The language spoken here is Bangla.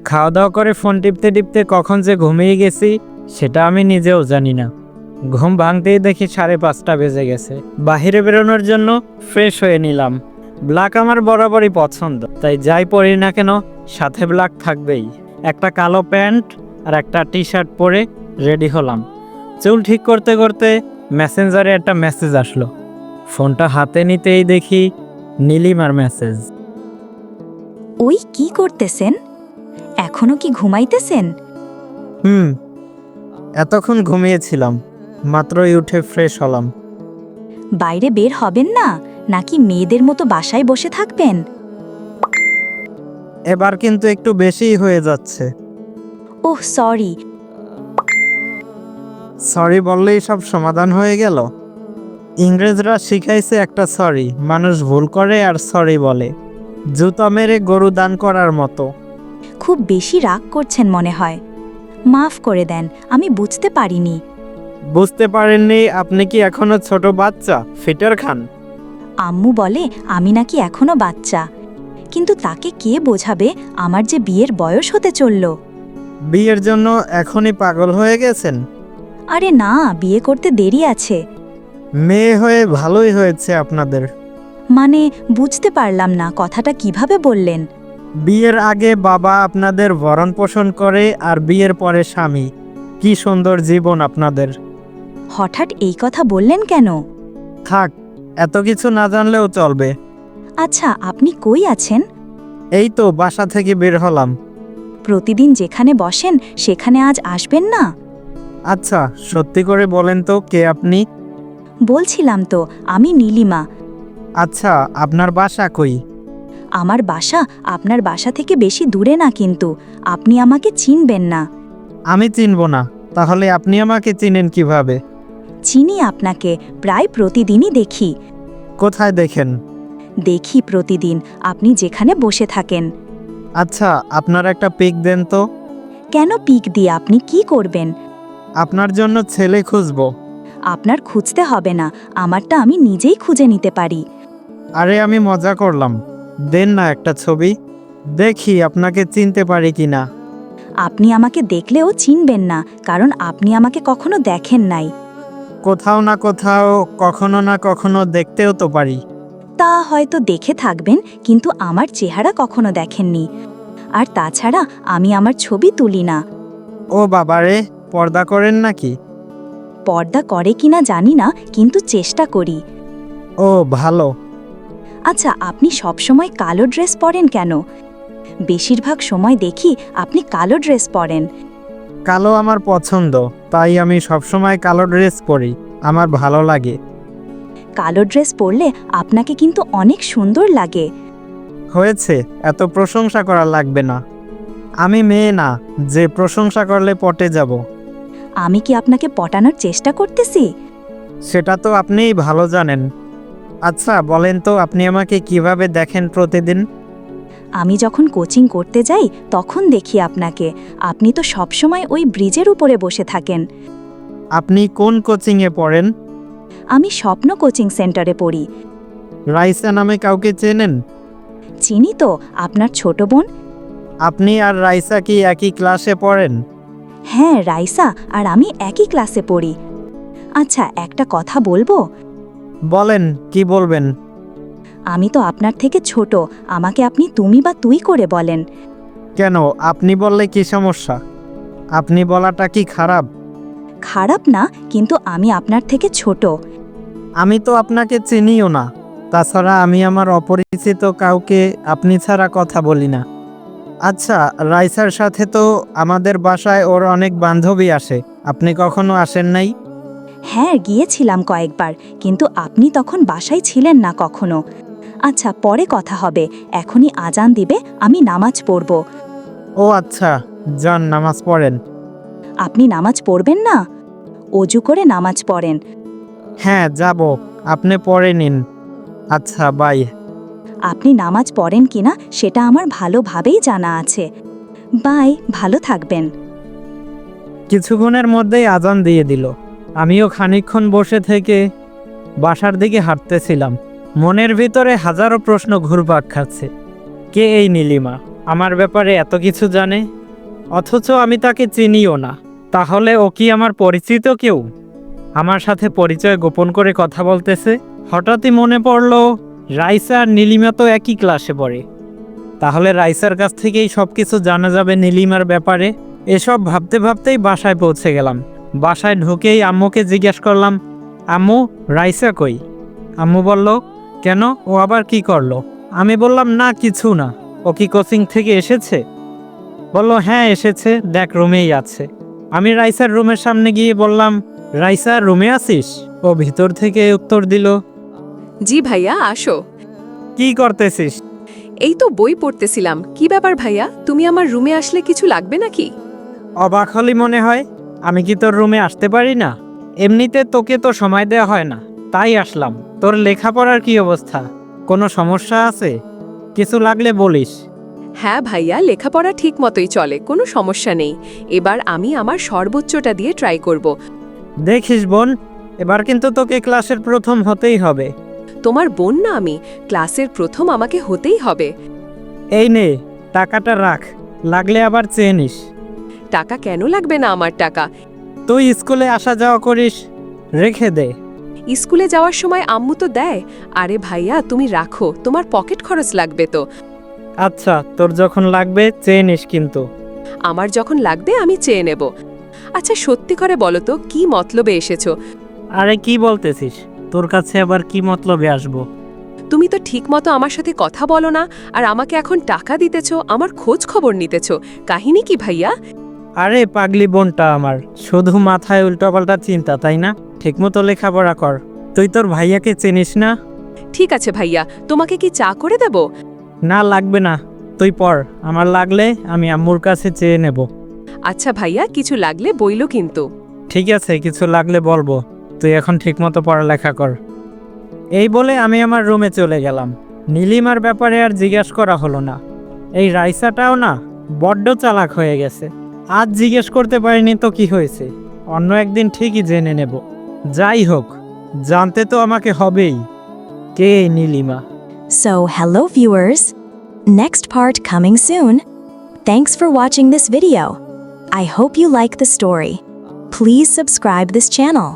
খাওয়া দাওয়া করে ফোন টিপতে টিপতে কখন যে ঘুমিয়ে গেছি সেটা আমি নিজেও জানি না। ঘুম ভাঙতেই দেখি 5:30 বেজে গেছে। বাহিরে বেরোনোর জন্য ফ্রেশ হয়ে নিলাম। ব্ল্যাক আমার বরাবরই পছন্দ, তাই যাই পরি না কেন সাথে ব্ল্যাক থাকবেই। একটা কালো প্যান্ট আর একটা টি শার্ট পরে রেডি হলাম। চুল ঠিক করতে করতে মেসেঞ্জারে একটা মেসেজ আসলো। ফোনটা হাতে নিতেই দেখি নীলিমার মেসেজ। ওই কি করতেছেন? এখনো কি ঘুমাইতেছেন? এতক্ষণ ঘুমিয়েছিলাম, মাত্রই উঠে ফ্রেশ হলাম। বাইরে বের হবেন না, নাকি মেয়েদের মতো বাসায় বসে থাকবেন? এবার কিন্তু একটু বেশিই হয়ে যাচ্ছে। Oh sorry. সরি বললেই সব সমাধান হয়ে গেল? ইংরেজরা শিখাইছে একটা সরি মানুষ ভুল করে আর সরি বলে, জুতা মেরে গরু দান করার মতো। খুব বেশি রাগ করছেন মনে হয়। মাফ করে দেন, আমি বুঝতে পারিনি। বুঝতে পারেননি? আপনি কি এখনো ছোট বাচ্চা ফিটার খান? আম্মু বলে আমি নাকি এখনো বাচ্চা, কিন্তু তাকে কে বোঝাবে আমার যে বিয়ের বয়স হতে চলল। বিয়ের জন্য এখনই পাগল হয়ে গেছেন? আরে না, বিয়ে করতে দেরি আছে। মেয়ে হয়ে ভালোই হয়েছে আপনাদের। মানে বুঝতে পারলাম না, কথাটা কিভাবে বললেন? বিয়ের আগে বাবা আপনাদের ভরণ পোষণ করে আর বিয়ের পরে স্বামী। কি সুন্দর জীবন আপনাদের। হঠাৎ এই কথা বললেন কেন? থাক, এত কিছু না জানলেও চলবে। আচ্ছা, আপনি কই আছেন? এই তো বাসা থেকে বের হলাম। প্রতিদিন যেখানে বসেন সেখানে আজ আসবেন না? আচ্ছা, সত্যি করে বলেন তো কে আপনি? বলছিলাম তো, আমি নীলিমা। আচ্ছা, আপনার বাসা কই? আমার বাসা আপনার বাসা থেকে বেশি দূরে না, কিন্তু আপনি আমাকে চিনবেন না। আমি চিনব না? তাহলে আপনি আমাকে চিনেন কিভাবে? চিনি আপনাকে, প্রায় প্রতিদিনই দেখি। কোথায় দেখেন? দেখি প্রতিদিন, আপনি যেখানে বসে থাকেন। আচ্ছা, আপনার একটা পিক দেন তো। কেন পিক দিয়ে আপনি কি করবেন? আপনার জন্য ছেলে খুঁজবো। আপনার খুঁজতে হবে না, আমারটা আমি নিজেই খুঁজে নিতে পারি। আরে আমি মজা করলাম, দেন না একটা ছবি, দেখি আপনাকে চিনতে পারি কিনা। আপনি আমাকে দেখলেও চিনবেন না, কারণ আপনি আমাকে কখনো দেখেন নাই। কোথাও না কোথাও, কখনো না কখনো দেখতেও তো পারি। তা হয়তো দেখে থাকবেন, কিন্তু আমার চেহারা কখনো দেখেননি। আর তাছাড়া আমি আমার ছবি তুলি না। ও বাবারে, পর্দা করেন নাকি? পর্দা করে কিনা জানি না, কিন্তু চেষ্টা করি। ও ভালো। আচ্ছা, আপনি সবসময় কালো ড্রেস পরেন কেন? বেশিরভাগ সময় দেখি আপনি কালো ড্রেস পরেন। কালো আমার পছন্দ, তাই আমি সবসময় কালো ড্রেস পরি, আমার ভালো লাগে। কালো ড্রেস পরলে আপনাকে কিন্তু অনেক সুন্দর লাগে। হয়েছে, এত প্রশংসা করা লাগবে না। আমি মেয়ে না যে প্রশংসা করলে পটে যাব। আমি কি আপনাকে পটানোর চেষ্টা করতেছি? সেটা তো আপনিই ভালো জানেন। আচ্ছা বলেন তো, আপনি আমাকে কিভাবে দেখেন প্রতিদিন? আমি যখন কোচিং করতে যাই তখন দেখি আপনাকে। আপনি তো সবসময় ওই ব্রিজের উপরে বসে থাকেন। আপনি কোন কোচিংয়ে পড়েন? আমি স্বপ্ন কোচিং সেন্টারে পড়ি। রাইসা নামে কাউকে চেনেন? চিনি তো, আপনার ছোট বোন। আপনি আর রাইসা কি একই ক্লাসে পড়েন? হ্যাঁ, রাইসা আর আমি একই ক্লাসে পড়ি। আচ্ছা, একটা কথা বলবো? বলেন, কি বলবেন? আমি তো আপনার থেকে ছোট, আমাকে আপনি তুমি বা তুই করে বলেন। কেন, আপনি বললে কি সমস্যা? আপনি বলাটা কি খারাপ? খারাপ না, কিন্তু আমি আপনার থেকে ছোট। আমি তো আপনাকে চিনিও না। তাছাড়া আমি আমার অপরিচিত কাউকে আপনি ছাড়া কথা বলি না। আচ্ছা, রাইসার সাথে তো আমাদের বাসায় ওর অনেক বান্ধবী আসে, আপনি কখনো আসেন নাই? হ্যাঁ, গিয়েছিলাম কয়েকবার, কিন্তু আপনি তখন বাসায় ছিলেন না কখনো। আচ্ছা, পরে কথা হবে, এখনই আজান দিবে, আমি নামাজ পড়ব। ও আচ্ছা, যান নামাজ পড়েন। আপনি নামাজ পড়বেন না? অজু করে নামাজ পড়েন। হ্যাঁ যাব, আপনি পড়ে নিন। আচ্ছা বাই। আপনি নামাজ পড়েন কিনা সেটা আমার ভালোভাবেই জানা আছে। বাই, ভালো থাকবেন। কিছুক্ষণের মধ্যেই আজান দিয়ে দিল। আমিও খানিকক্ষণ বসে থেকে বাসার দিকে হাঁটতেছিলাম। মনের ভিতরে হাজারো প্রশ্ন ঘুরপাক খাচ্ছে। কে এই নীলিমা? আমার ব্যাপারে এত কিছু জানে, অথচ আমি তাকে চিনিও না। তাহলে ও কি আমার পরিচিত কেউ? আমার সাথে পরিচয় গোপন করে কথা বলতেছে। হঠাৎই মনে পড়ল রাইসা আর নীলিমা তো একই ক্লাসে পড়ে। তাহলে রাইসার কাছ থেকেই সব কিছু জানা যাবে নীলিমার ব্যাপারে। এসব ভাবতে ভাবতেই বাসায় পৌঁছে গেলাম। বাসায় ঢুকেই আম্মুকে জিজ্ঞেস করলাম, আম্মু রাইসা কই? আম্মু বলল, কেন, ও আবার কি করলো? আমি বললাম, না কিছু না। ও কি কোচিং থেকে এসেছে? বলল, হ্যাঁ এসেছে, দেখ রুমেই আছে। আমি রাইসার রুমের সামনে গিয়ে বললাম, রাইসা রুমে আছিস? ও ভিতর থেকে উত্তর দিল, জি ভাইয়া, আসো। কি করতেছিস? এই তো বই পড়তেছিলাম। কি ব্যাপার ভাইয়া, তুমি আমার রুমে আসলে কিছু লাগবে নাকি? অবাক হলি মনে হয়। আমি কি তোর রুমে আসতে পারি না? এমনিতে তোকে তো সময় দেওয়া হয় না, তাই আসলাম। তোর লেখাপড়ার কি অবস্থা? কোনো সমস্যা আছে? কিছু লাগলে বলিস। হ্যাঁ ভাইয়া, লেখাপড়া ঠিক মতোই চলে, কোনো সমস্যা নেই। এবার আমি আমার সর্বোচ্চটা দিয়ে ট্রাই করব। দেখিস বোন, এবার কিন্তু তোকে ক্লাসের প্রথম হতেই হবে। তোমার বোন না আমি, ক্লাসের প্রথম আমাকে হতেই হবে। এই নে, টাকাটা রাখ, লাগলে আবার চেয়ে নিস। টাকা কেন লাগবে না আমার টাকা? তুই স্কুলে আসা যাওয়া করিস, রেখে দে। স্কুলে যাওয়ার সময় আম্মু তো দেয়। আরে ভাইয়া তুমি রাখো, তোমার পকেট খরচ লাগবে তো। আচ্ছা, তোর যখন লাগবে চেয়ে নিস কিন্তু। আমার যখন লাগবে আমি চেয়ে নেব। আচ্ছা সত্যি করে বলো তো, কি মতলবে এসেছো? আরে কি বলতেছিস? তোর কাছে আবার কি মতলবে আসবো? তুমি তো ঠিকমতো আমার সাথে কথা বলো না, আর আমাকে এখন টাকা দিতেছো, আমার খোঁজ খবর নিতেছো। কাহিনী কি ভাইয়া? আরে পাগলি বোনটা আমার, শুধু মাথায় উল্টোপাল্টা চিন্তা, তাই না? ঠিকমতো লেখাপড়া কর। তুই তোর ভাইয়াকে চিনিস না? ঠিক আছে ভাইয়া, তোমাকে কি চা করে দেব? না লাগবে না, তুই পড়। আমার লাগলে আমি আম্মুর কাছে চেয়ে নেব। আচ্ছা ভাইয়া, কিছু লাগলে বইলো কিন্তু। ঠিক আছে, কিছু লাগলে বলবো। তুই এখন ঠিকমতো পড়ালেখা কর। এই বলে আমি আমার রুমে চলে গেলাম। নীলিমার ব্যাপারে আর জিজ্ঞেস করা হলো না। এই রাইসাটাও না বড্ড চালাক হয়ে গেছে। আজ জিজ্ঞেস করতে পারিনি তো কি হয়েছে, অন্য একদিন ঠিকই জেনে নেব। যাই হোক, জানতে তো আমাকে হবেই কে এই Nilima. So, hello viewers. Next part coming soon. Thanks for watching this video. I hope you like the story. Please subscribe this channel.